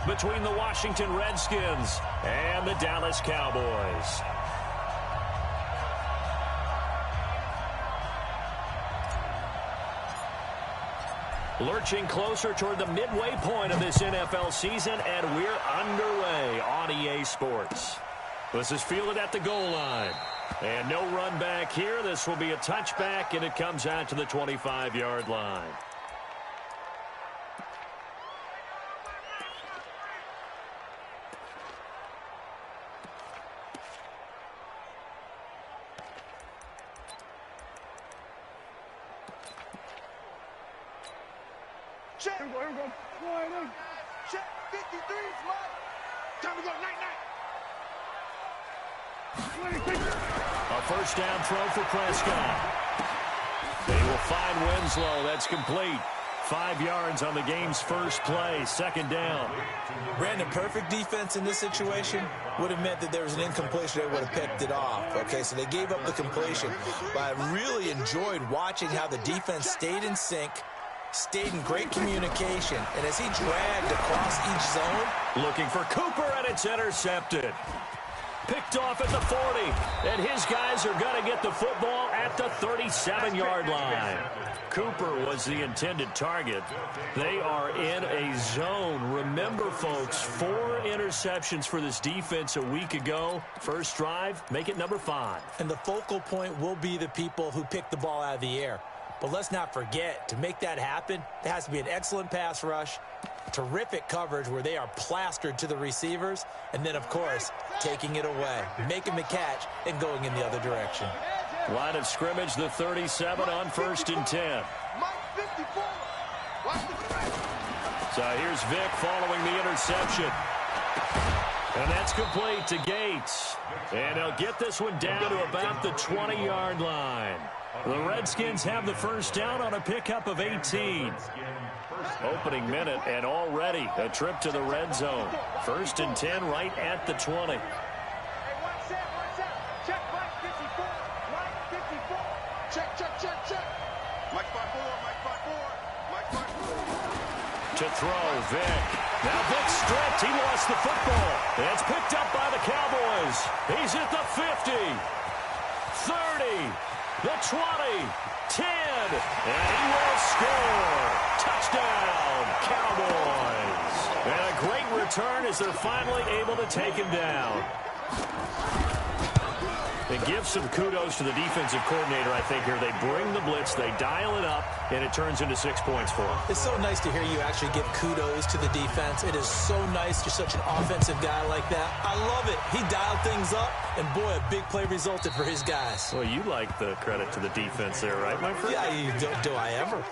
between the Washington Redskins and the Dallas Cowboys. Lurching closer toward the midway point of this NFL season, and we're underway on EA Sports. This is fielded at the goal line. And no run back here. This will be a touchback, and it comes out to the 25-yard line. Check. Here we go. Check. 53 is mine. Time to go. Night. A first down throw for Prescott. They will find Winslow. That's complete. 5 yards on the game's first play. Second down. Brandon, perfect defense in this situation would have meant that there was an incompletion. They would have picked it off. Okay, so they gave up the completion. But I really enjoyed watching how the defense stayed in sync, stayed in great communication, and as he dragged across each zone. Looking for Cooper, and it's intercepted. Picked off at the 40, and his guys are going to get the football at the 37-yard line. Cooper was the intended target. They are in a zone. Remember, folks, 4 interceptions for this defense a week ago. First drive, make it number 5. And the focal point will be the people who pick the ball out of the air. But let's not forget, to make that happen, there has to be an excellent pass rush, terrific coverage where they are plastered to the receivers, and then, of course, taking it away, making the catch, and going in the other direction. Line of scrimmage, the 37 on 1st and 10. So here's Vick following the interception. And that's complete to Gates. And he'll get this one down to about the 20-yard line. The Redskins have the first down on a pickup of 18. Opening minute, and already a trip to the red zone. 1st and 10 right at the 20. To throw, Vick. Now Vick stripped. He lost the football. It's picked up by the Cowboys. He's at the 50, 30, the 20, 10, and he will score. Touchdown, Cowboys. And a great return as they're finally able to take him down. And give some kudos to the defensive coordinator, I think, here. They bring the blitz, they dial it up, and it turns into 6 points for them. It's so nice to hear you actually give kudos to the defense. It is so nice. You're such an offensive guy like that. I love it. He dialed things up, and boy, a big play resulted for his guys. Well, you like the credit to the defense there, right, my friend? Yeah, do I ever?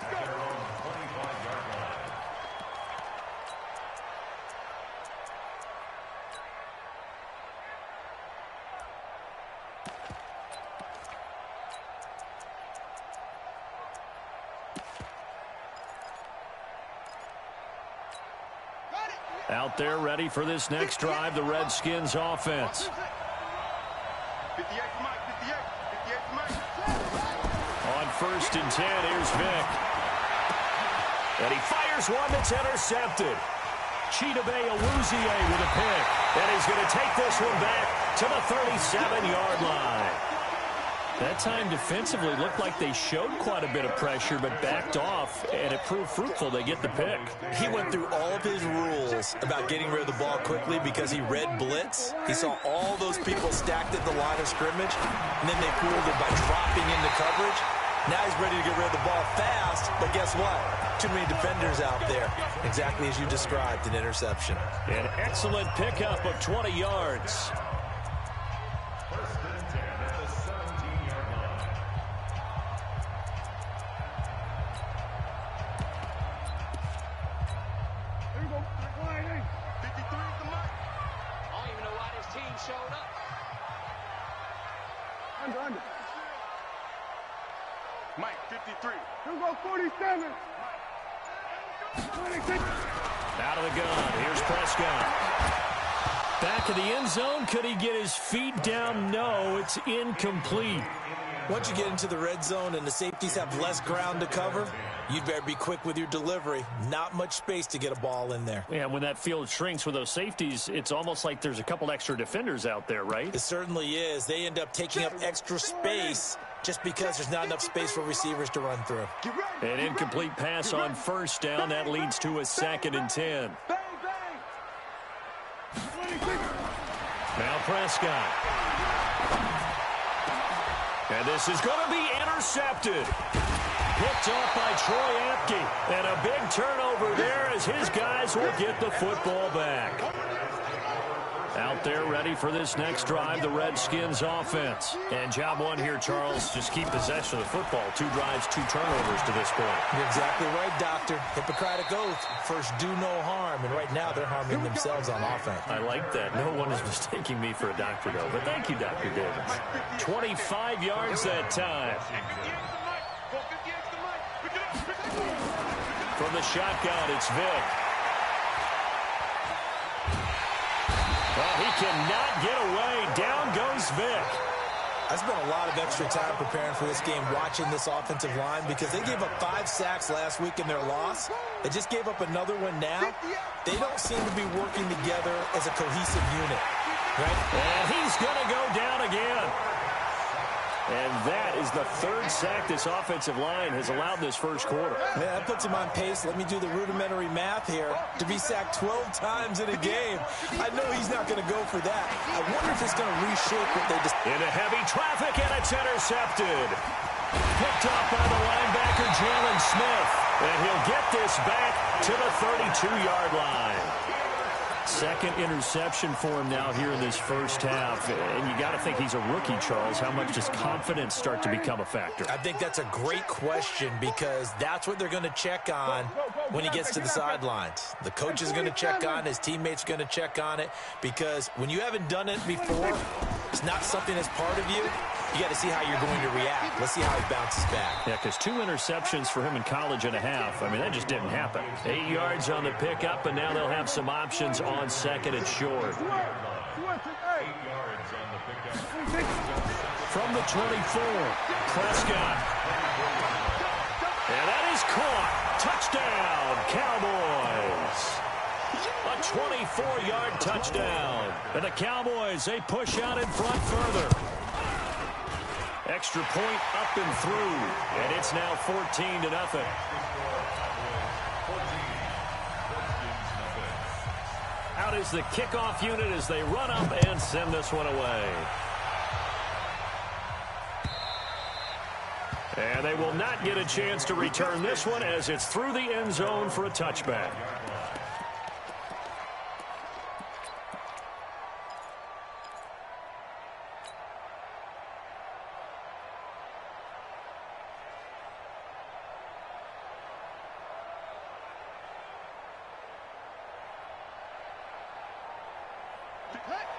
Out there ready for this next drive, the Redskins offense. On 1st and 10, here's Vick. And he fires one that's intercepted. Chidobe Awuzie with a pick. And he's going to take this one back to the 37-yard line. That time defensively looked like they showed quite a bit of pressure but backed off, and it proved fruitful. They get the pick. He went through all of his rules about getting rid of the ball quickly because he read blitz. He saw all those people stacked at the line of scrimmage, and then they fooled him by dropping into coverage. Now he's ready to get rid of the ball fast, but guess what? Too many defenders out there. Exactly as you described, an interception. An excellent pickup of 20 yards. Mike, 53. Here we go, 47. 26. Out of the gun. Here's Prescott. Back of the end zone. Could he get his feet down? No, it's incomplete. Once you get into the red zone and the safeties have less ground to cover, You better be quick with your delivery. Not much space to get a ball in there. Yeah, when that field shrinks with those safeties, it's almost like there's a couple extra defenders out there, right? It certainly is. They end up taking up extra space just because there's not enough space for receivers to run through. An incomplete pass on first down. That leads to a 2nd and 10. Now Prescott. And this is going to be intercepted. Picked off by Troy Apke. And a big turnover there as his guys will get the football back. Out there ready for this next drive, the Redskins offense. And job one here, Charles, just keep possession of the football. 2 drives, 2 turnovers to this point. You're exactly right, Doctor. Hippocratic oath. First, do no harm. And right now, they're harming themselves on offense. I like that. No one is mistaking me for a doctor, though. But thank you, Dr. Davis. 25 yards that time. From the shotgun, it's Vick. Well, he cannot get away. Down goes Vick. I spent a lot of extra time preparing for this game, watching this offensive line, because they gave up 5 sacks last week in their loss. They just gave up another one now. They don't seem to be working together as a cohesive unit, right? And he's going to go down again. And that is the 3rd sack this offensive line has allowed this first quarter. Yeah, that puts him on pace. Let me do the rudimentary math here. To be sacked 12 times in a game, I know he's not going to go for that. I wonder if it's going to reshape what they just... Into heavy traffic, and it's intercepted. Picked off by the linebacker, Jalen Smith. And he'll get this back to the 32-yard line. 2nd interception for him now here in this first half. And you got to think he's a rookie, Charles. How much does confidence start to become a factor? I think that's a great question, because that's what they're going to check on when he gets to the sidelines. The coach is going to check on, his teammates are going to check on it, because when you haven't done it before, it's not something that's part of you. You got to see how you're going to react. Let's see how he bounces back. Yeah, because 2 interceptions for him in college and a half. I mean, that just didn't happen. 8 yards on the pickup, and now they'll have some options on 2nd and short. From the 24, Prescott. And that is caught. Touchdown, Cowboys. A 24-yard touchdown. And the Cowboys, they push out in front further. Extra point up and through, and it's now 14-0. Out is the kickoff unit as they run up and send this one away. And they will not get a chance to return this one as it's through the end zone for a touchback.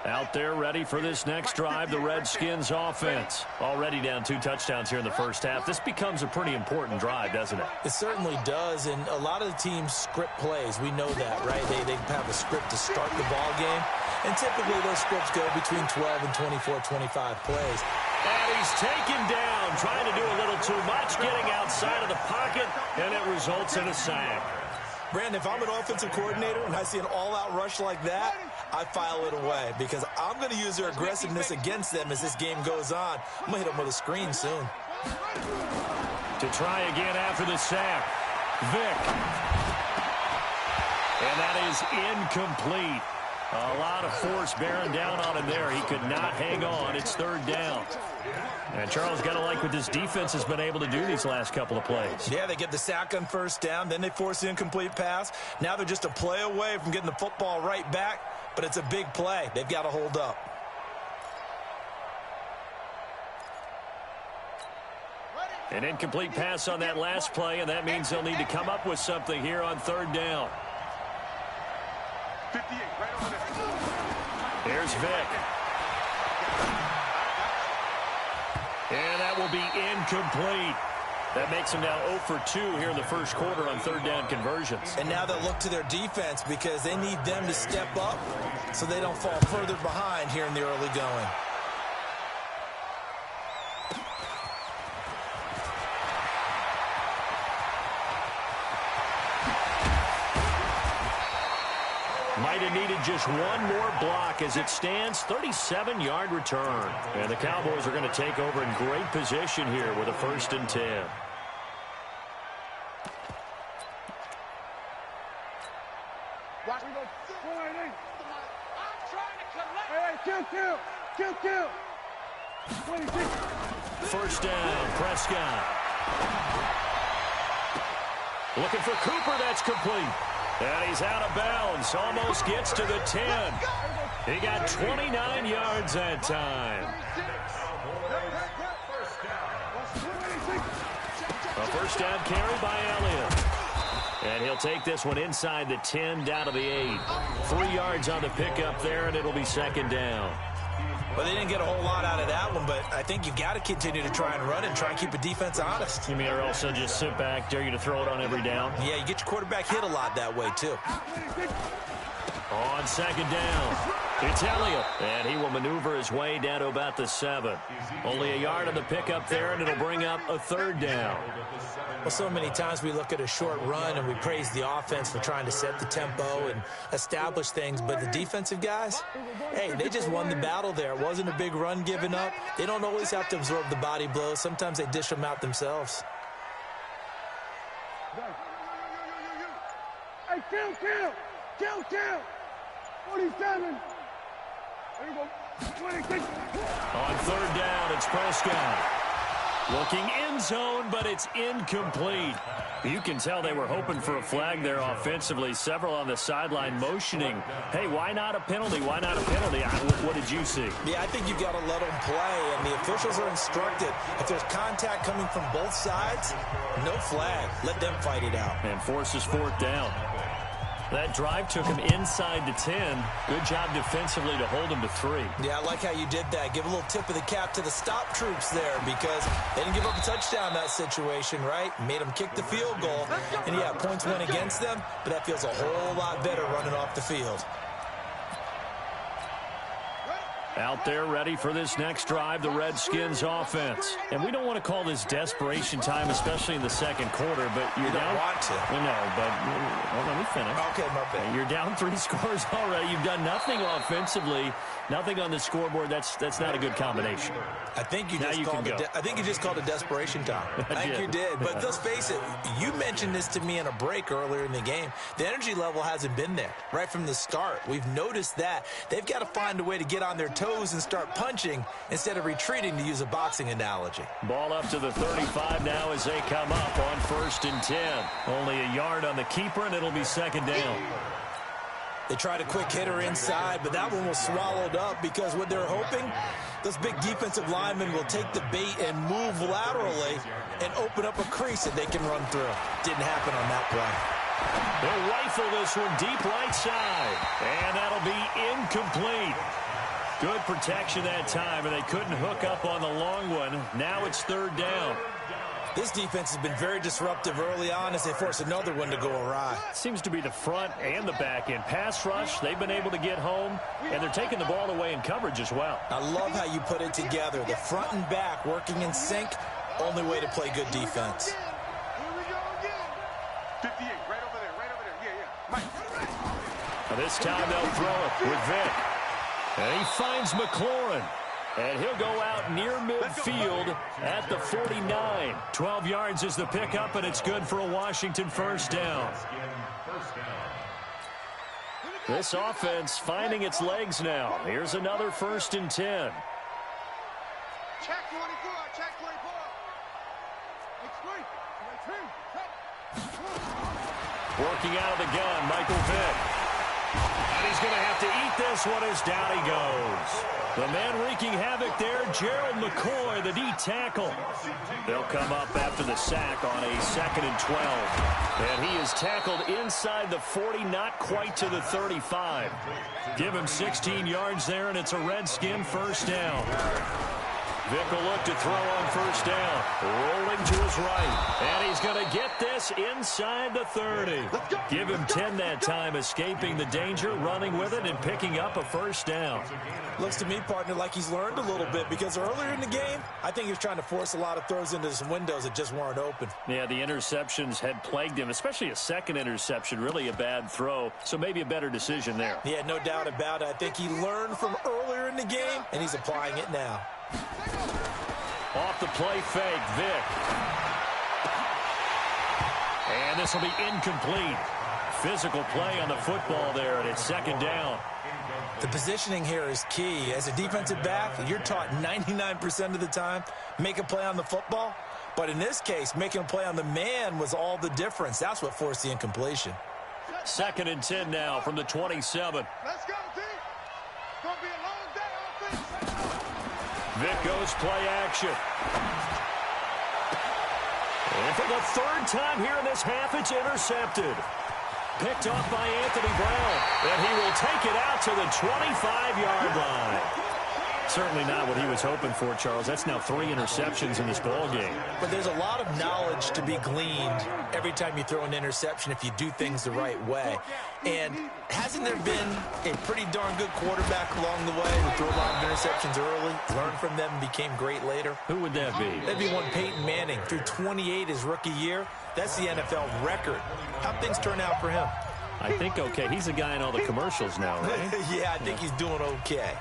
Out there ready for this next drive, the Redskins offense. Already down 2 touchdowns here in the first half. This becomes a pretty important drive, doesn't it? It certainly does, and a lot of the teams script plays. We know that, right? They have a script to start the ball game, and typically those scripts go between 12 and 24, 25 plays. And he's taken down, trying to do a little too much, getting outside of the pocket, and it results in a sack. Brandon, if I'm an offensive coordinator and I see an all-out rush like that, I file it away, because I'm going to use their aggressiveness against them as this game goes on. I'm going to hit them with a screen soon. To try again after the sack, Vick. And that is incomplete. A lot of force bearing down on him there. He could not hang on. It's 3rd down. And Charles, got to like what this defense has been able to do these last couple of plays. Yeah, they get the sack on first down, then they force the incomplete pass. Now they're just a play away from getting the football right back, but it's a big play. They've got to hold up. An incomplete pass on that last play, and that means they'll need to come up with something here on 3rd down. Here's Vick. And that will be incomplete. That makes them now 0 for 2 here in the first quarter on 3rd down conversions. And now they'll look to their defense, because they need them to step up so they don't fall further behind here in the early going. and needed just one more block as it stands 37-yard return. And the Cowboys are going to take over in great position here with a 1st and 10. Watch me go. 2. 26. 1st down, Prescott. Looking for Cooper, that's complete. And he's out of bounds, almost gets to the 10. He got 29 yards that time. A 1st down carry by Elliott. And he'll take this one inside the 10, down to the 8. 3 yards on the pickup there, and it'll be 2nd down. Well, they didn't get a whole lot out of that one, but I think you've got to continue to try and run and try and keep the defense honest. You mean or also just sit back, dare you to throw it on every down? Yeah, you get your quarterback hit a lot that way, too. On 2nd down, it's Elliott, and he will maneuver his way down to about the 7. Only a yard on the pickup there, and it'll bring up a 3rd down. Well, so many times we look at a short run and we praise the offense for trying to set the tempo and establish things, but the defensive guys, hey, they just won the battle there. It wasn't a big run given up. They don't always have to absorb the body blows. Sometimes they dish them out themselves. Hey, kill. 47. There you go. 26. On 3rd down, it's Prescott. Looking end zone, but it's incomplete. You can tell they were hoping for a flag there offensively. Several on the sideline motioning, hey, why not a penalty? Why not a penalty? What did you see? Yeah, I think you've got to let them play, and the officials are instructed. If there's contact coming from both sides, no flag. Let them fight it out. And forces 4th down. That drive took him inside the 10. Good job defensively to hold him to 3. Yeah, I like how you did that. Give a little tip of the cap to the stop troops there because they didn't give up a touchdown in that situation, right? Made them kick the field goal. And, yeah, points went against them, but that feels a whole lot better running off the field. Out there ready for this next drive, the Redskins offense. And we don't want to call this desperation time, especially in the 2nd quarter, but you're you down. Don't want to. No, but well, let me finish. Okay, my bad. You're down 3 scores already. You've done nothing offensively, nothing on the scoreboard. That's not a good combination. I think you just called it desperation time. I think you did. But let's face it, you mentioned this to me in a break earlier in the game. The energy level hasn't been there right from the start. We've noticed that. They've got to find a way to get on their toes and start punching instead of retreating, to use a boxing analogy. Ball up to the 35 now as they come up on 1st and 10. Only a yard on the keeper, and it'll be 2nd down. They tried a quick hitter inside, but that one was swallowed up because what they're hoping, those big defensive linemen will take the bait and move laterally and open up a crease that they can run through. Didn't happen on that play. They'll rifle this one deep right side, and that'll be incomplete. Good protection that time, and they couldn't hook up on the long one. Now it's 3rd down. This defense has been very disruptive early on as they force another one to go awry. Seems to be the front and the back end. Pass rush, they've been able to get home, and they're taking the ball away in coverage as well. I love how you put it together. The front and back working in sync, only way to play good defense. Here we go again. 58, right over there. Yeah. Mike. Now this time they'll throw it with Vic. And he finds McLaurin. And he'll go out near midfield at the 49. 12 yards is the pickup, and it's good for a Washington 1st down. This offense finding its legs now. Here's another 1st and 10. Check 24. Working out of the gun, Michael Vick. And he's going to have to eat this one as down he goes. The man wreaking havoc there, Gerald McCoy, the D tackle. They'll come up after the sack on a 2nd and 12. And he is tackled inside the 40, not quite to the 35. Give him 16 yards there, and it's a Redskin 1st down. Vick will look to throw on 1st down. Rolling to his right. And he's going to get this inside the 30. Give him 10 that time, escaping the danger, running with it, and picking up a first down. Looks to me, partner, like he's learned a little bit, because earlier in the game, I think he was trying to force a lot of throws into some windows that just weren't open. Yeah, the interceptions had plagued him, especially a second interception, really a bad throw, so maybe a better decision there. Yeah, no doubt about it. I think he learned from earlier in the game, and he's applying it now. Off the play fake, Vick. And this will be incomplete. Physical play on the football there, and it's second down. The positioning here is key. As a defensive back, you're taught 99% of the time, make a play on the football. But in this case, making a play on the man was all the difference. That's what forced the incompletion. 2nd and 10 now from the 27. Let's go, team. It's going to be a long day on offense. Vick goes play action. And for the 3rd time here in this half, it's intercepted. Picked off by Anthony Brown. And he will take it out to the 25-yard line. Certainly not what he was hoping for, Charles. That's now 3 interceptions in this ball game. But there's a lot of knowledge to be gleaned every time you throw an interception if you do things the right way. And hasn't there been a pretty darn good quarterback along the way who threw a lot of interceptions early, learned from them, and became great later? Who would that be? That'd be one Peyton Manning. Threw 28 his rookie year. That's the NFL record. How'd things turn out for him? I think okay. He's a guy in all the commercials now, right? Yeah, I think he's doing okay.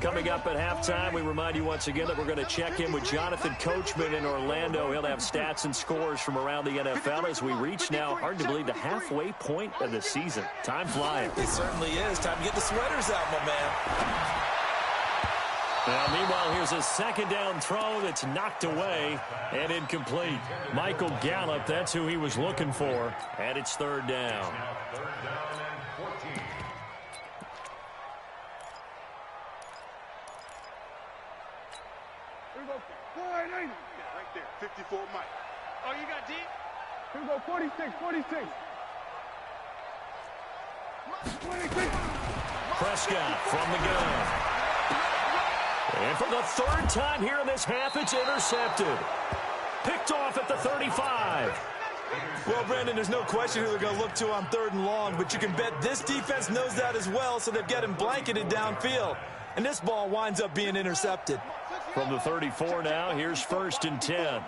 Coming up at halftime, we remind you once again that we're going to check in with Jonathan Coachman in Orlando. He'll have stats and scores from around the NFL as we reach now, hard to believe, the halfway point of the season. Time flying. It certainly is. Time to get the sweaters out, my man. Now, meanwhile, here's a 2nd down throw that's knocked away and incomplete. Michael Gallup, that's who he was looking for, and it's 3rd down. Right there, 54 Mike. Oh, you got deep? Here we go, 46, 46. 26. Prescott from the gun. And for the 3rd time here in this half, it's intercepted. Picked off at the 35. Well, Brandon, there's no question who they're going to look to on 3rd and long, but you can bet this defense knows that as well, so they've got him blanketed downfield. And this ball winds up being intercepted. From the 34 now, here's 1st and 10.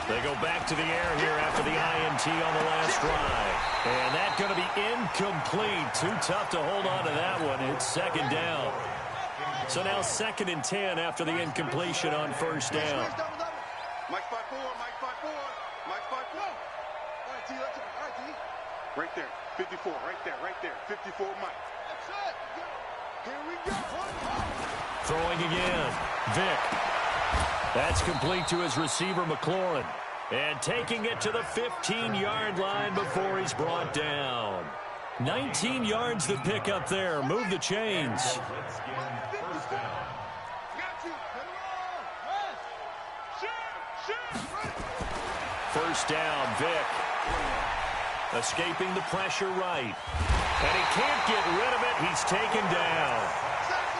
They go back to the air here after the INT on the last drive. And that's going to be incomplete. Too tough to hold on to that one. It's 2nd down. So now 2nd and 10 after the incompletion on 1st down. Mike 5-4, Mike 5-4, Mike 5-4. All right, T, let's go. All right, T. Right there, 54, right there, 54 Mike. That's it. Here we go. Throwing again. Vick. That's complete to his receiver, McLaurin. And taking it to the 15-yard line before he's brought down. 19 yards to pick up there. Move the chains. First down, Vick. Escaping the pressure right. And he can't get rid of it. He's taken down.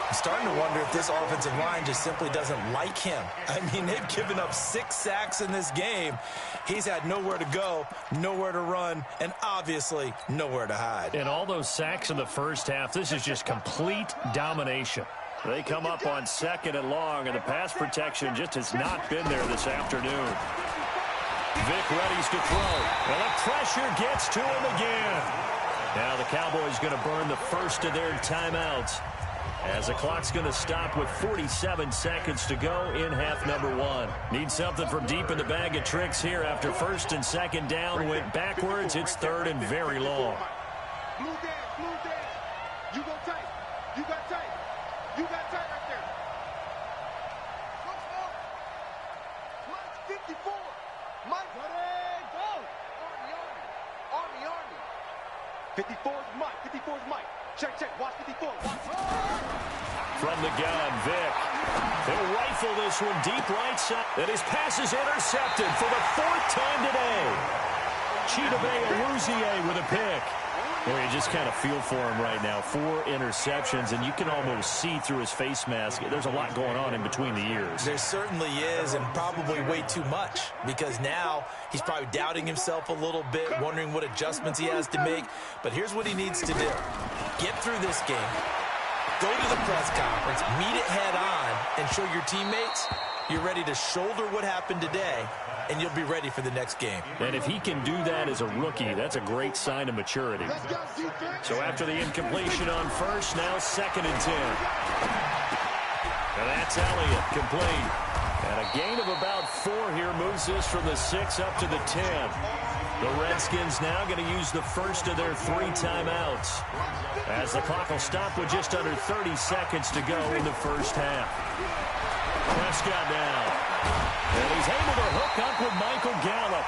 I'm starting to wonder if this offensive line just simply doesn't like him. I mean, they've given up 6 sacks in this game. He's had nowhere to go, nowhere to run, and obviously nowhere to hide. And all those sacks in the first half, this is just complete domination. They come up on 2nd and long, and the pass protection just has not been there this afternoon. Vick readies to throw. And the pressure gets to him again. Now the Cowboys going to burn the first of their timeouts, as the clock's going to stop with 47 seconds to go in half number 1. Need something from deep in the bag of tricks here after 1st and 2nd down. Went backwards. It's 3rd and very long. Blue down. You go tight. You got tight. You got tight right there. Mike 54. Mike. Go. Army. 54's Mike. 54's Mike. Check. Watch 54. Watch. From the gun, Vic. He'll rifle this one deep right side. And his pass is intercepted for the 4th time today. Chidobe Awuzie with a pick. Well, you just kind of feel for him right now. 4 interceptions, and you can almost see through his face mask. There's a lot going on in between the ears. There certainly is, and probably way too much, because now he's probably doubting himself a little bit, wondering what adjustments he has to make. But here's what he needs to do. Get through this game. Go to the press conference, meet it head on, and show your teammates you're ready to shoulder what happened today, and you'll be ready for the next game. And if he can do that as a rookie, that's a great sign of maturity. So after the incompletion on first, now 2nd and 10. And that's Elliott, complete. And a gain of about 4 here moves this from the 6 up to the 10. The Redskins now going to use the first of their 3 timeouts, as the clock will stop with just under 30 seconds to go in the first half. Prescott now. And he's able to hook up with Michael Gallup.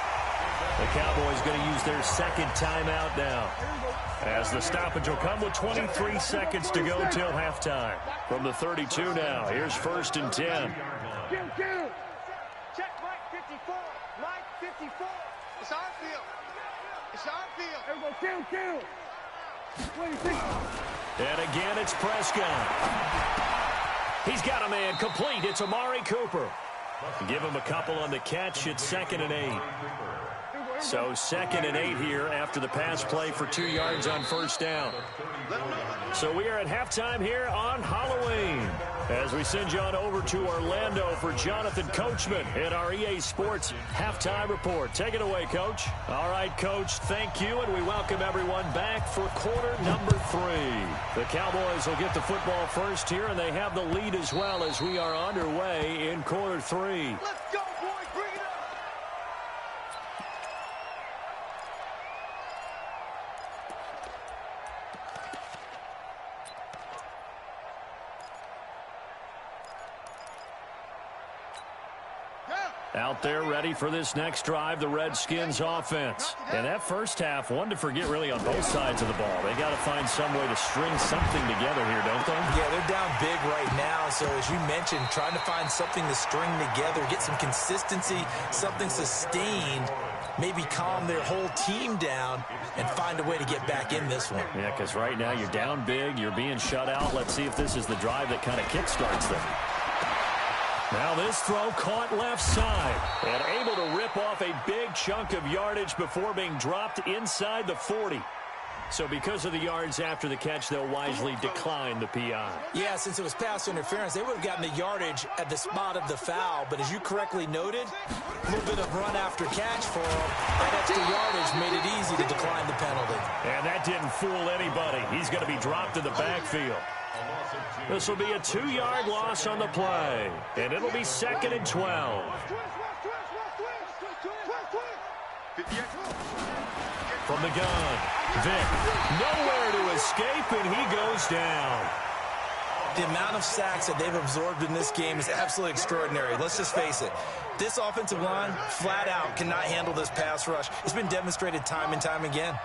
The Cowboys going to use their 2nd timeout now, as the stoppage will come with 23 seconds to go till halftime. From the 32 now, here's 1st and 10. Check Mike 54. Mike 54. It's our field. It's our field. Everybody kill. 26. And again, it's Prescott. He's got a man complete. It's Amari Cooper. Give him a couple on the catch. It's 2nd and 8. So 2nd and 8 here after the pass play for 2 yards on first down. So we are at halftime here on Halloween, as we send you on over to Orlando for Jonathan Coachman in our EA Sports Halftime Report. Take it away, Coach. All right, Coach, thank you, and we welcome everyone back for quarter number 3. The Cowboys will get the football first here, and they have the lead as well as we are underway in quarter 3. Let's go, boys. Bring it up. Out there ready for this next drive, the Redskins offense. And that first half, one to forget really on both sides of the ball. They got to find some way to string something together here, don't they? Yeah, they're down big right now. So as you mentioned, trying to find something to string together, get some consistency, something sustained, maybe calm their whole team down and find a way to get back in this one. Yeah, because right now you're down big, you're being shut out. Let's see if this is the drive that kind of kickstarts them. Now this throw caught left side and able to rip off a big chunk of yardage before being dropped inside the 40. So because of the yards after the catch, they'll wisely decline the PI. Yeah, since it was pass interference, they would have gotten the yardage at the spot of the foul. But as you correctly noted, a little bit of run after catch for them. That extra yardage made it easy to decline the penalty. And that didn't fool anybody. He's going to be dropped in the backfield. This will be a 2-yard loss on the play, and it'll be 2nd and 12. From the gun, Vic, nowhere to escape, and he goes down. The amount of sacks that they've absorbed in this game is absolutely extraordinary. Let's just face it. This offensive line, flat out, cannot handle this pass rush. It's been demonstrated time and time again.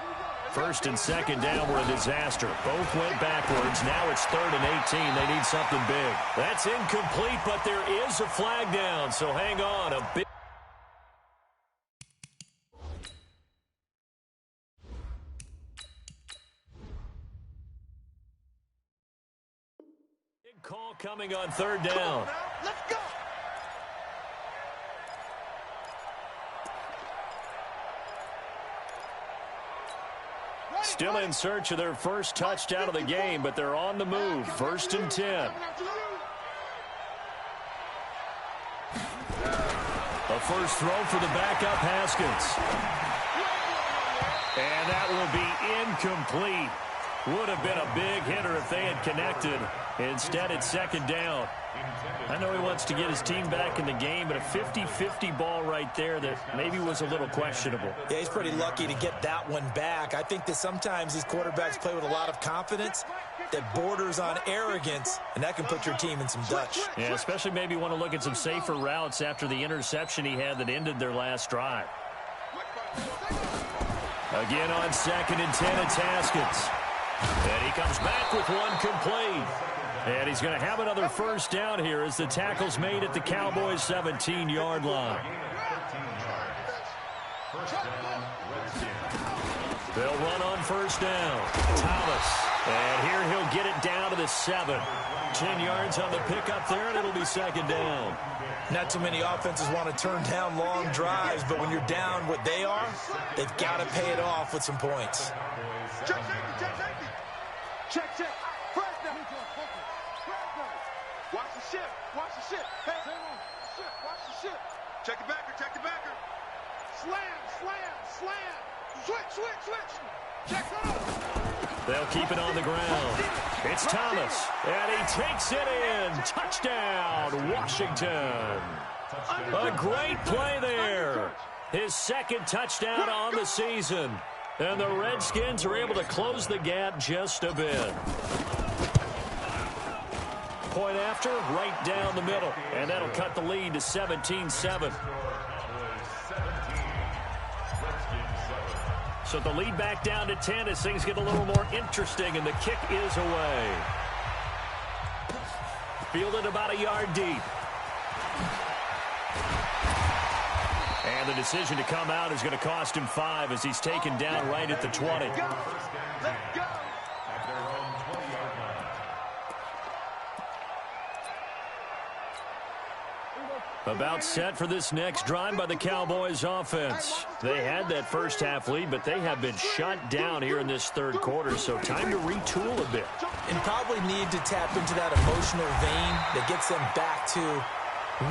1st and 2nd down were a disaster. Both went backwards. Now it's 3rd and 18. They need something big. That's incomplete, but there is a flag down, so hang on. A big call coming on 3rd down. Let's go. Still in search of their first touchdown of the game, but they're on the move. 1st and 10. A first throw for the backup Haskins. And that will be incomplete. Would have been a big hitter if they had connected. Instead, it's 2nd down. I know he wants to get his team back in the game, but a 50-50 ball right there that maybe was a little questionable. Yeah, he's pretty lucky to get that one back. I think that sometimes these quarterbacks play with a lot of confidence that borders on arrogance, and that can put your team in some Dutch. Yeah, especially maybe want to look at some safer routes after the interception he had that ended their last drive. Again on 2nd and 10, it's Haskins. And he comes back with one complete. And he's going to have another first down here as the tackle's made at the Cowboys' 17-yard line. They'll run on first down. Thomas. And here he'll get it down to the 7. 10 yards on the pickup there, and it'll be second down. Not too many offenses want to turn down long drives, but when you're down what they are, they've got to pay it off with some points. Check safety, check safety. Check, check. Press down. Watch the ship, watch the ship. Hey, ship, watch the ship. Check the backer, check the backer. Slam, slam, slam. Switch, switch, switch. Check up. They'll keep it on the ground. It's Thomas, and he takes it in. Touchdown, Washington. A great play there. His second touchdown on the season. And the Redskins are able to close the gap just a bit. Point after, right down the middle. And that'll cut the lead to 17-7. So the lead back down to 10 as things get a little more interesting, and the kick is away. Fielded about a yard deep. And the decision to come out is going to cost him 5 as he's taken down right at the 20. Let's go. About set for this next drive by the Cowboys offense. They had that first half lead, but they have been shut down here in this third quarter, so time to retool a bit. And probably need to tap into that emotional vein that gets them back to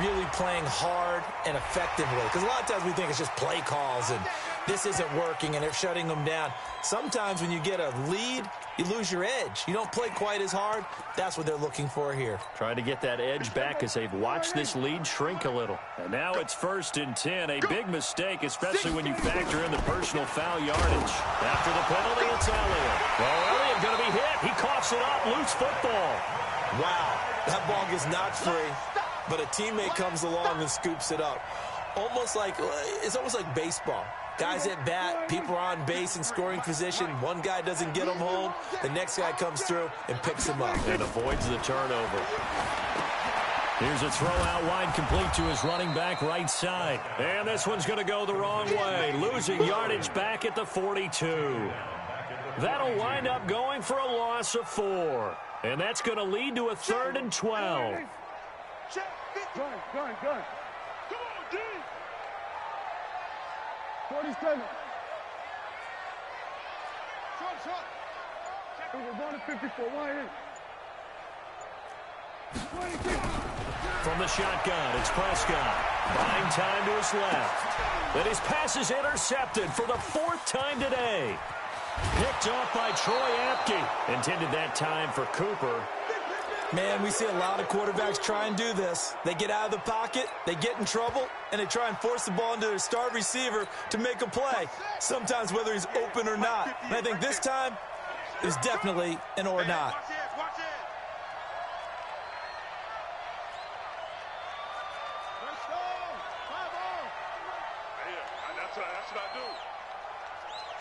really playing hard and effectively. Because a lot of times we think it's just play calls and this isn't working and they're shutting them down. Sometimes when you get a lead, you lose your edge. You don't play quite as hard. That's what they're looking for here. Trying to get that edge back as they've watched this lead shrink a little. And now it's 1st and 10. A big mistake, especially when you factor in the personal foul yardage. After the penalty, it's Elliott. Well, Elliott going to be hit. He coughs it up. Loose football. Wow, that ball gets knocked free, but a teammate comes along and scoops it up. It's almost like baseball. Guys at bat, people are on base in scoring position. One guy doesn't get them home. The next guy comes through and picks him up. And avoids the turnover. Here's a throw out wide, complete to his running back right side. And this one's going to go the wrong way. Losing yardage back at the 42. That'll wind up going for a loss of 4. And that's going to lead to a 3rd and 12. Gun. Come on, D. 47. Short. We're going to 54. Why in? 26. From the shotgun, it's Prescott. Buying time to his left. And his pass is intercepted for the 4th time today. Picked off by Troy Apke. Intended that time for Cooper. Man, we see a lot of quarterbacks try and do this. They get out of the pocket, they get in trouble, and they try and force the ball into their star receiver to make a play, sometimes whether he's open or not. And I think this time, it was definitely an or not. Watch it. Let's go. 5-0. That's what I do.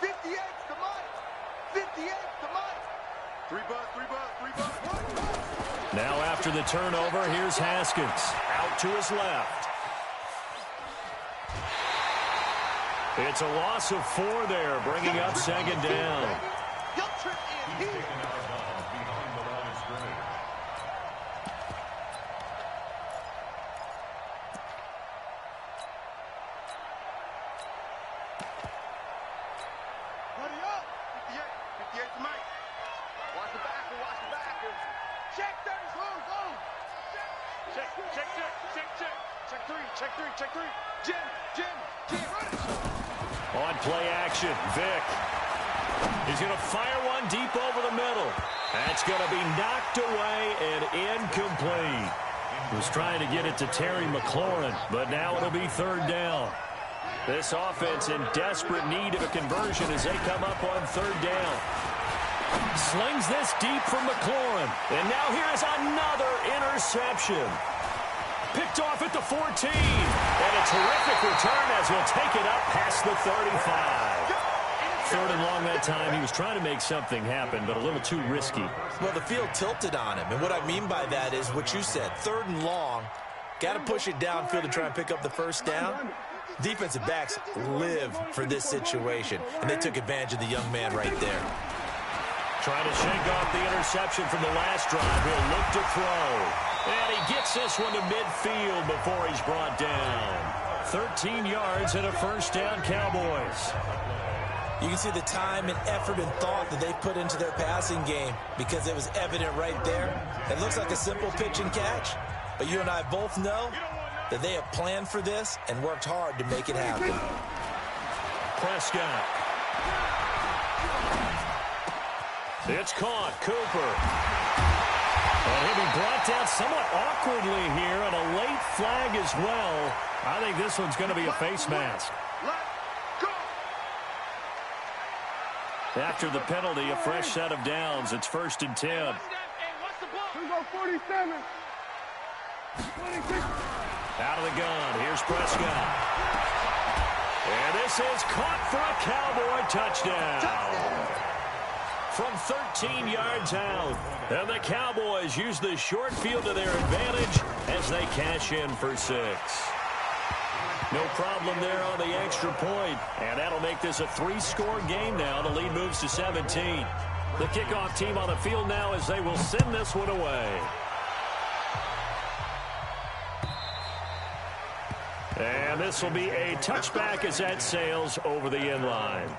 58 to Mike. 58 to Mike. 3 bucks. Now after the turnover, here's Haskins. Out to his left. It's a loss of 4 there, bringing up 2nd down. Hurry up. 58 to Mike. Watch the backer. Check 30. Go. Check 3. Jim. On play action, Vic. He's going to fire one deep over the middle. That's going to be knocked away and incomplete. He was trying to get it to Terry McLaurin, but now it'll be 3rd down. This offense in desperate need of a conversion as they come up on 3rd down. Slings this deep from McLaurin. And now here's another interception. Picked off at the 14. And a terrific return as he'll take it up past the 35. third and long that time. He was trying to make something happen, but a little too risky. Well, the field tilted on him, and what I mean by that is what you said, third and long, got to push it downfield to try and pick up the first down. Defensive backs live for this situation, and they took advantage of the young man right there. Trying to shake off the interception from the last drive. He'll look to throw. And he gets this one to midfield before he's brought down. 13 yards and a first down, Cowboys. You can see the time and effort and thought that they put into their passing game because it was evident right there. It looks like a simple pitch and catch, but you and I both know that they have planned for this and worked hard to make it happen. Prescott. It's caught. Cooper. And he'll be brought down somewhat awkwardly here, and a late flag as well. I think this one's going to be a face mask. After the penalty, a fresh set of downs. It's 1st and 10. Here we go, 47. 26. Out of the gun. Here's Prescott. And this is caught for a Cowboy touchdown. From 13 yards out. And the Cowboys use the short field to their advantage as they cash in for 6. No problem there on the extra point. And that'll make this a 3-score game now. The lead moves to 17. The kickoff team on the field now as they will send this one away. And this will be a touchback as that sails over the end line.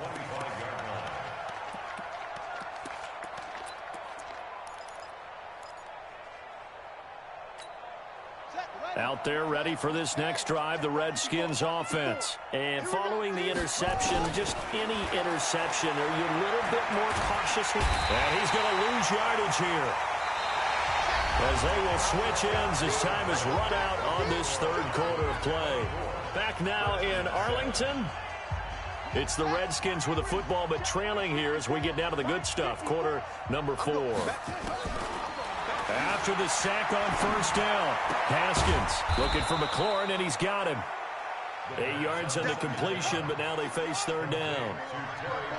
Out there ready for this next drive, the Redskins offense. And following the interception, just any interception, are you a little bit more cautious? And he's going to lose yardage here, as they will switch ends as time is run out on this third quarter of play. Back now in Arlington. It's the Redskins with the football, but trailing here as we get down to the good stuff. Quarter number 4. After the sack on first down, Haskins looking for McLaurin, and he's got him. 8 yards on the completion, but now they face third down.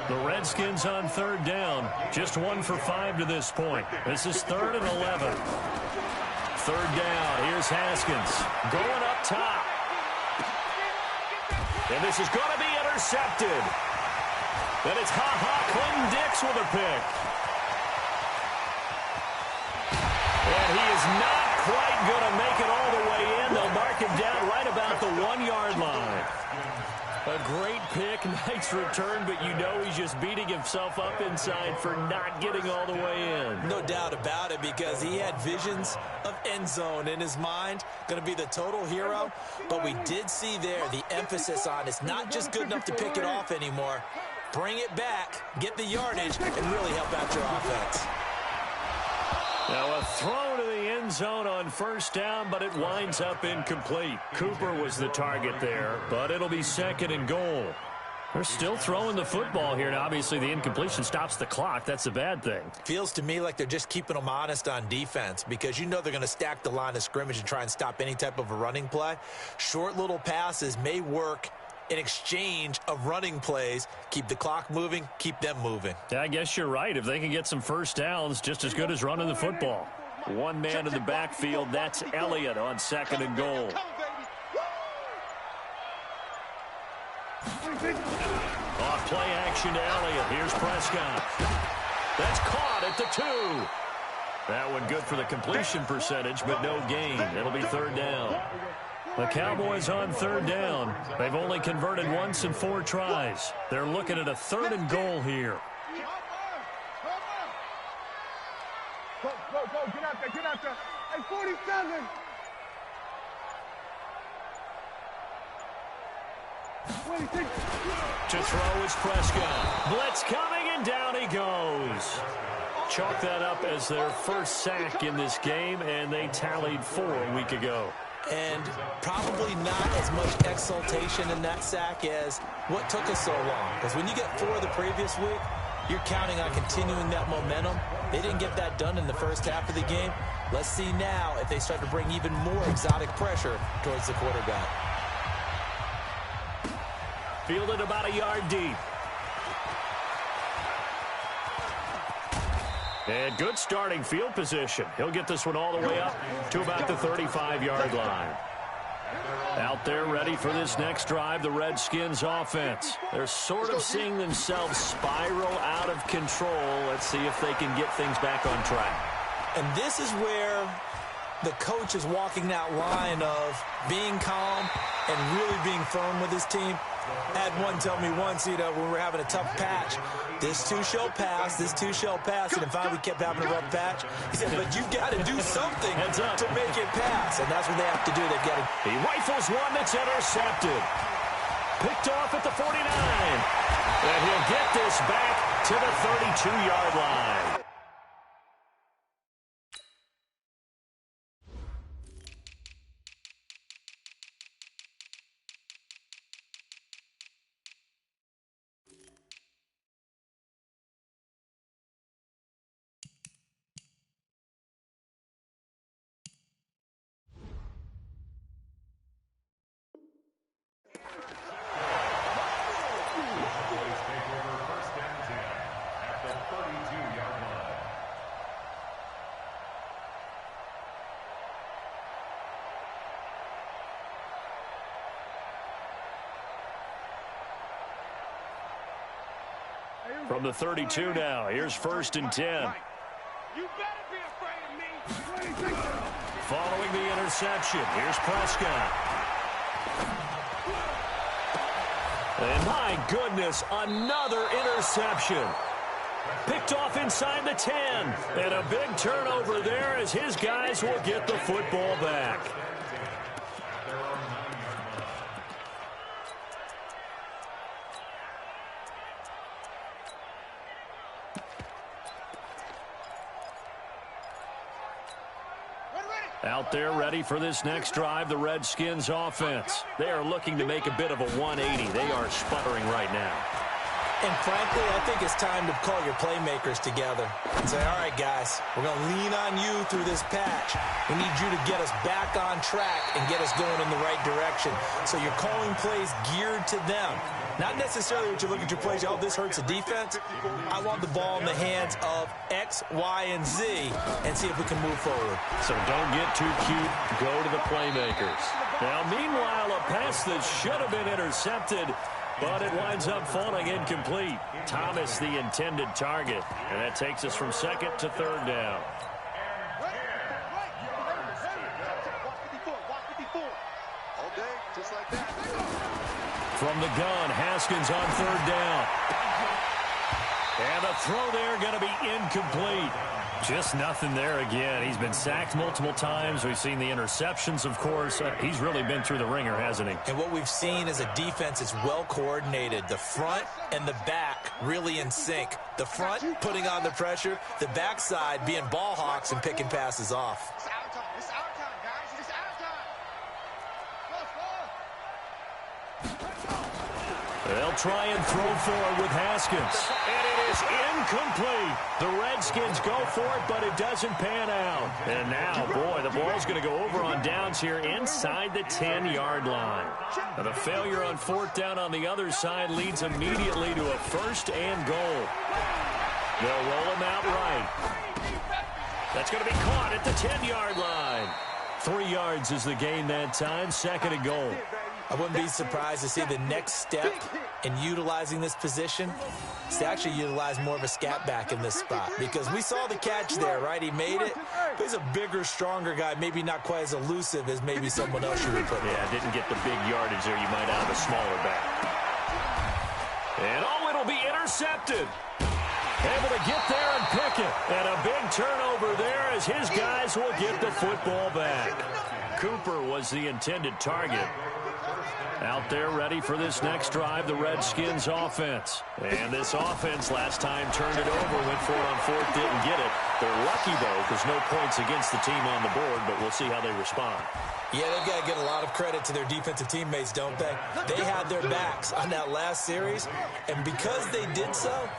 The Redskins on third down, just 1 for 5 to this point. This is 3rd and 11. Third down, here's Haskins going up top. And this is going to be intercepted. Then it's Clinton Dix with a pick. And he is not quite going to make it all the way in. They'll mark him down right about the 1-yard line. A great pick, nice return, but you know he's just beating himself up inside for not getting all the way in. No doubt about it, because he had visions of end zone in his mind. Going to be the total hero. But we did see there the emphasis on it's not just good enough to pick it off anymore. Bring it back, get the yardage, and really help out your offense. Now a throw to the end zone on first down, but it winds up incomplete. Cooper was the target there, but it'll be 2nd and goal. They're still throwing the football here, and obviously the incompletion stops the clock. That's a bad thing. Feels to me like they're just keeping them honest on defense, because you know they're going to stack the line of scrimmage and try and stop any type of a running play. Short little passes may work in exchange of running plays. Keep the clock moving, keep them moving. Yeah, I guess you're right. If they can get some first downs, just as good as running the football. One man in the backfield, that's Elliott on 2nd and goal. Off play action to Elliott. Here's Prescott. That's caught at the 2. That one good for the completion percentage, but no gain. It'll be 3rd down. The Cowboys on 3rd down. They've only converted once in 4 tries. They're looking at a 3rd and goal here. Go, get out there. Hey, 47. To throw is Prescott. Blitz coming, and down he goes. Chalk that up as their first sack in this game, and they tallied 4 a week ago. And probably not as much exultation in that sack as what took us so long. Because when you get 4 the previous week, you're counting on continuing that momentum. They didn't get that done in the first half of the game. Let's see now if they start to bring even more exotic pressure towards the quarterback. Fielded about a yard deep. And good starting field position. He'll get this one all the way up to about the 35-yard line. Out there ready for this next drive, the Redskins offense. They're sort of seeing themselves spiral out of control. Let's see if they can get things back on track. And this is where the coach is walking that line of being calm and really being firm with his team. I had one tell me once, when we were having a tough patch, this too shall pass, this too shall pass, and then finally we kept having a rough patch. He said, but you've got to do something to make it pass, and that's what they have to do. They've got to. He rifles one that's intercepted. Picked off at the 49. And he'll get this back to the 32-yard line. From the 32 now, here's 1st and 10. You better be afraid of me. Following the interception, here's Prescott. And my goodness, another interception. Picked off inside the 10. And a big turnover there as his guys will get the football back. Out there ready for this next drive, the Redskins offense. They are looking to make a bit of a 180. They are sputtering right now. And frankly, I think it's time to call your playmakers together and say, all right, guys, we're going to lean on you through this patch. We need you to get us back on track and get us going in the right direction. So you're calling plays geared to them. Not necessarily what you look at your plays, oh, this hurts the defense. I want the ball in the hands of X, Y, and Z and see if we can move forward. So don't get too cute. Go to the playmakers. Now, meanwhile, a pass that should have been intercepted, but it winds up falling incomplete. Thomas, the intended target. And that takes us from 2nd to 3rd down. All day, just like that. From the gun, Haskins on 3rd down. And the throw there going to be incomplete. Just nothing there again. He's been sacked multiple times. We've seen the interceptions, of course. He's really been through the ringer, hasn't he? And what we've seen is a defense that's well coordinated. The front and the back really in sync. The front putting on the pressure. The backside being ball hawks and picking passes off. It's our time. It's our time, guys. It's our time. They'll try and throw forward with Haskins. And it is incomplete. The Redskins go for it, but it doesn't pan out. And now, boy, the ball's going to go over on downs here inside the 10-yard line. Now, the failure on 4th down on the other side leads immediately to a 1st and goal. They'll roll him out right. That's going to be caught at the 10-yard line. 3 yards is the gain that time. 2nd and goal. I wouldn't be surprised to see the next step in utilizing this position is to actually utilize more of a scat back in this spot, because we saw the catch there, right? He made it, but he's a bigger, stronger guy, maybe not quite as elusive as maybe someone else you would put there. Yeah, didn't get the big yardage there. You might have a smaller back. And, oh, it'll be intercepted. Able to get there and pick it. And a big turnover there as his guys will get the football back. Cooper was the intended target. Out there ready for this next drive, the Redskins offense. And this offense last time turned it over, went for it on 4th, didn't get it. They're lucky, though, because no points against the team on the board, but we'll see how they respond. Yeah, they've got to get a lot of credit to their defensive teammates, don't they? They had their backs on that last series, and because they did so,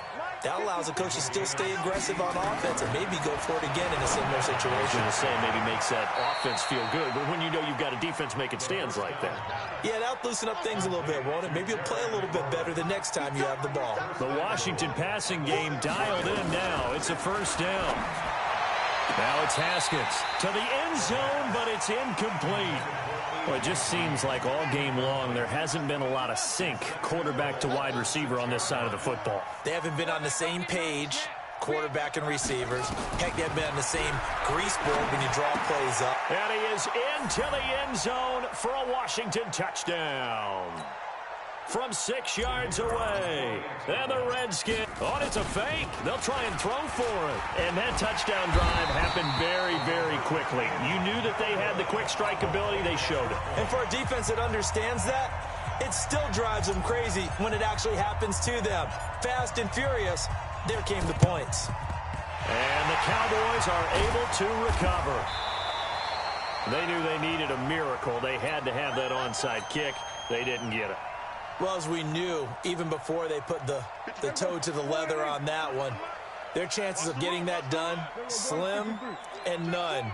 That allows the coach to still stay aggressive on offense and maybe go for it again in a similar situation. I was going to say maybe makes that offense feel good, but when you know you've got a defense making stands like that. Yeah, that'll loosen up things a little bit, won't it? Maybe you'll play a little bit better the next time you have the ball. The Washington passing game dialed in now. It's a first down. Now it's Haskins to the end zone, but it's incomplete. Well, it just seems like all game long there hasn't been a lot of sync quarterback to wide receiver on this side of the football. They haven't been on the same page, quarterback and receivers. Heck, they haven't been on the same grease board when you draw plays up. And he is into the end zone for a Washington touchdown. From 6 yards away. And the Redskins. Oh, it's a fake. They'll try and throw for it. And that touchdown drive happened very, very quickly. You knew that they had the quick strike ability. They showed it. And for a defense that understands that, it still drives them crazy when it actually happens to them. Fast and furious, there came the points. And the Cowboys are able to recover. They knew they needed a miracle. They had to have that onside kick. They didn't get it. Well, as we knew, even before they put the toe to the leather on that one, their chances of getting that done, slim and none.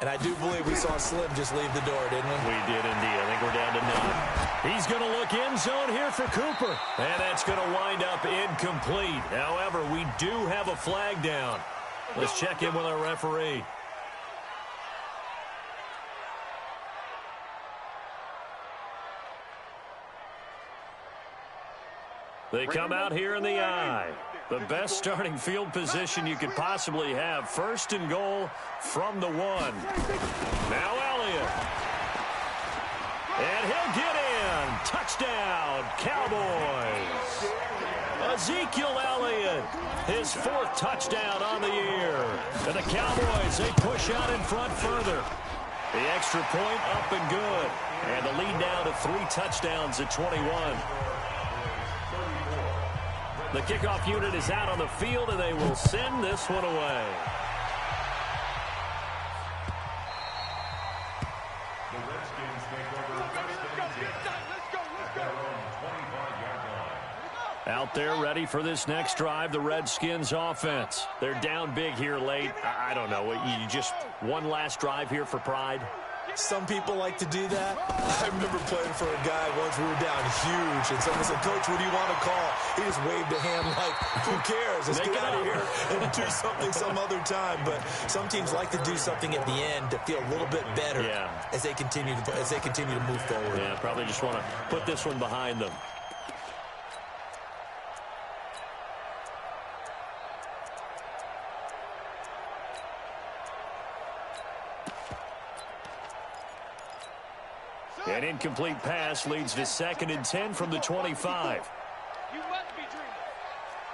And I do believe we saw Slim just leave the door, didn't we? We did indeed. I think we're down to none. He's going to look end zone here for Cooper. And that's going to wind up incomplete. However, we do have a flag down. Let's check in with our referee. They come out here in the eye. The best starting field position you could possibly have. First and goal from the 1. Now Elliott. And he'll get in. Touchdown, Cowboys. Ezekiel Elliott, his 4th touchdown on the year. And the Cowboys, they push out in front further. The extra point up and good. And the lead now to 3 touchdowns at 21. The kickoff unit is out on the field, and they will send this one away. The Redskins take over first and 10 at their own 25-yard line. Out there ready for this next drive, the Redskins offense. They're down big here late. I don't know. You just one last drive here for pride? Some people like to do that. I remember playing for a guy once. We were down huge, and someone said, "Coach, what do you want to call?" He just waved a hand like, "Who cares? Let's get out of here and do something some other time." But some teams like to do something at the end to feel a little bit better as they continue to move forward. Yeah, probably just want to put this one behind them. An incomplete pass leads to 2nd and 10 from the 25. You must be dreaming.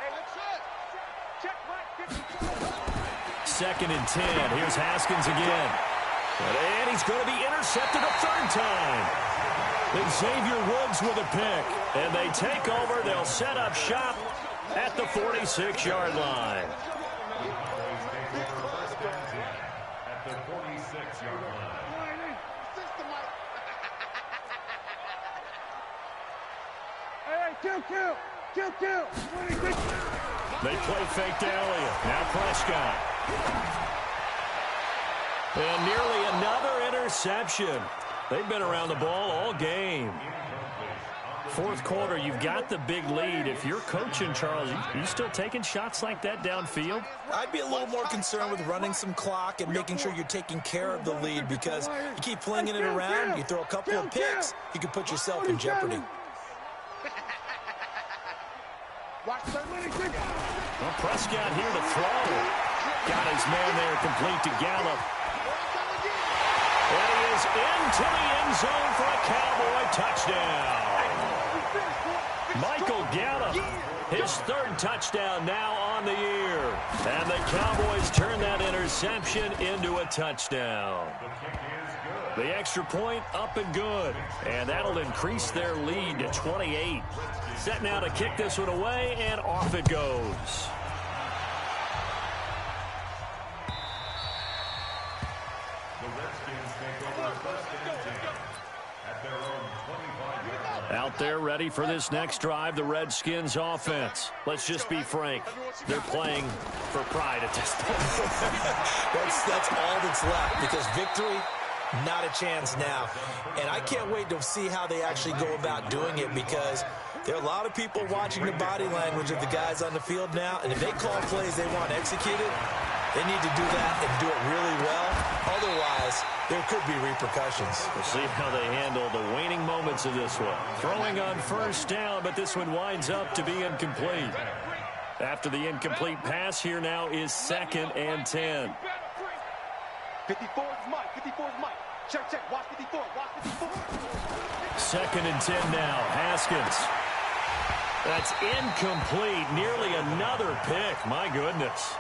Hey, let's check right. 2nd and 10. Here's Haskins again. And he's going to be intercepted a 3rd time. Xavier Woods with a pick. And they take over. They'll set up shop at the 46-yard line. At the 46-yard line. Kill. They play fake to Elliott. Now Prescott. And nearly another interception. They've been around the ball all game. 4th quarter, you've got the big lead. If you're coaching, Charles, you still taking shots like that downfield? I'd be a little more concerned with running some clock and making sure you're taking care of the lead, because you keep flinging it around, you throw a couple of picks, you can put yourself in jeopardy. Well, Prescott here to throw. Got his man there complete to Gallup. And he is into the end zone for a Cowboy touchdown. Michael Gallup, his 3rd touchdown now on the year. And the Cowboys turn that interception into a touchdown. The extra point up and good. And that'll increase their lead to 28. Set now to kick this one away, and off it goes. out there ready for this next drive, the Redskins offense. Let's just be frank. They're playing for pride at this point. that's all that's left, because victory, not a chance now. And I can't wait to see how they actually go about doing it, because there are a lot of people watching the body language of the guys on the field now, and if they call plays they want executed, they need to do that and do it really well. Otherwise, there could be repercussions. We'll see how they handle the waning moments of this one. Throwing on first down, but this one winds up to be incomplete. After the incomplete pass, here now is 2nd and 10. 54 is Mike. 54 is Mike. Check. Watch 54. Watch 54. 2nd and 10 now. Haskins. That's incomplete. Nearly another pick. My goodness.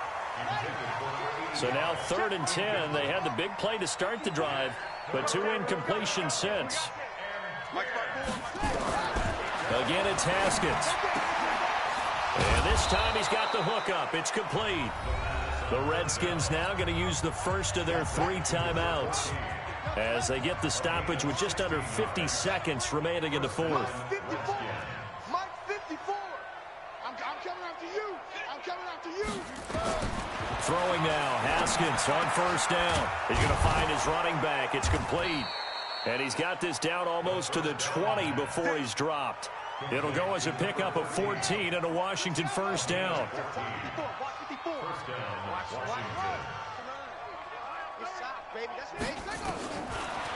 So now 3rd and 10. They had the big play to start the drive, but 2 incompletions since. Again, it's Haskins. And this time he's got the hook up. It's complete. The Redskins now going to use the first of their 3 timeouts as they get the stoppage with just under 50 seconds remaining in the 4th. Mike 54. I'm coming after you. I'm coming after you. Throwing now, Haskins on first down. He's going to find his running back. It's complete. And he's got this down almost to the 20 before he's dropped. It'll go as a pickup of 14 and a Washington first down.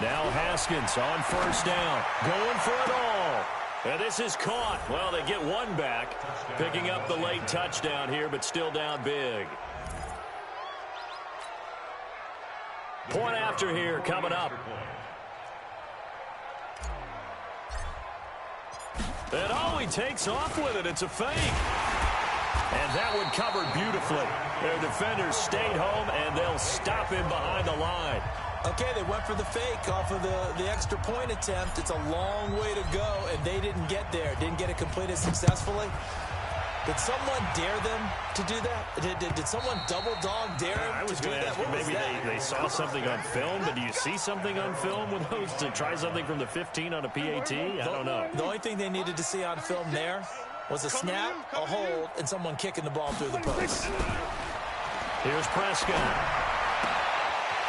Now Haskins on first down, going for it all. And this is caught. Well, they get one back, picking up the late touchdown here, but still down big. Point after here coming up. And oh, he takes off with it. It's a fake. And that one covered beautifully. Their defenders stayed home, and they'll stop him behind the line. Okay, they went for the fake off of the extra point attempt. It's a long way to go, and they didn't get there. Didn't get it completed successfully. Did someone dare them to do that? Did someone double dog dare them I was to do going to that? ask you, maybe they saw something on film, but do you see something on film with those to try something from the 15 on a PAT? I don't know. The only thing they needed to see on film there was a snap, a hold, and someone kicking the ball through the post. Here's Prescott.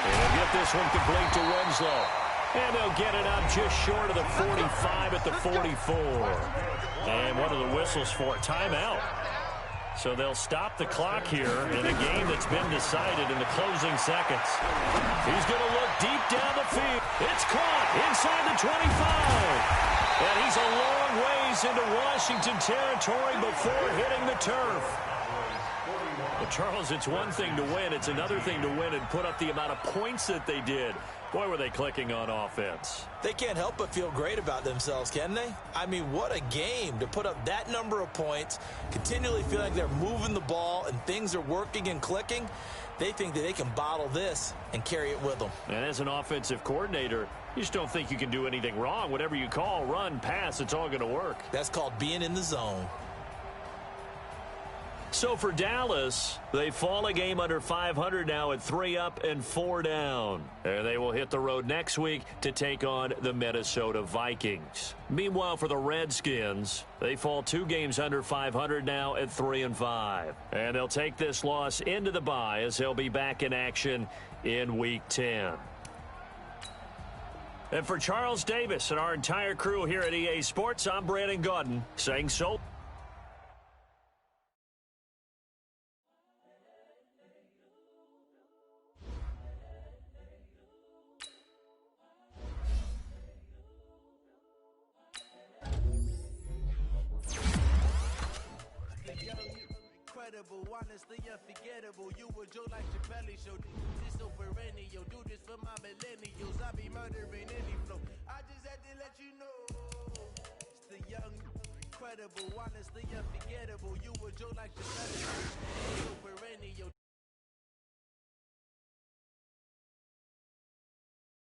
And they'll get this one complete to Winslow. And they'll get it up just short of the 45 at the 44. And what are the whistles for? Timeout. So they'll stop the clock here in a game that's been decided in the closing seconds. He's going to look deep down the field. It's caught inside the 25. And he's a long ways into Washington territory before hitting the turf. Well, Charles, it's one thing to win. It's another thing to win and put up the amount of points that they did. Boy, were they clicking on offense. They can't help but feel great about themselves, can they? I mean, what a game to put up that number of points, continually feel like they're moving the ball and things are working and clicking. They think that they can bottle this and carry it with them. And as an offensive coordinator, you just don't think you can do anything wrong. Whatever you call, run, pass, it's all going to work. That's called being in the zone. So for Dallas, they fall a game under 500 now at 3 up and 4 down. And they will hit the road next week to take on the Minnesota Vikings. Meanwhile, for the Redskins, they fall 2 games under 500 now at 3 and 5. And they'll take this loss into the bye as they'll be back in action in Week 10. And for Charles Davis and our entire crew here at EA Sports, I'm Brandon Gaudin saying so. Honestly unforgettable. You were Joe like Chappelle show. This so perennial. Do this for my millennials. I be murdering any flow. I just had to let you know. It's the young, incredible, honestly unforgettable. You were Joe like Chappelle show. So perennial.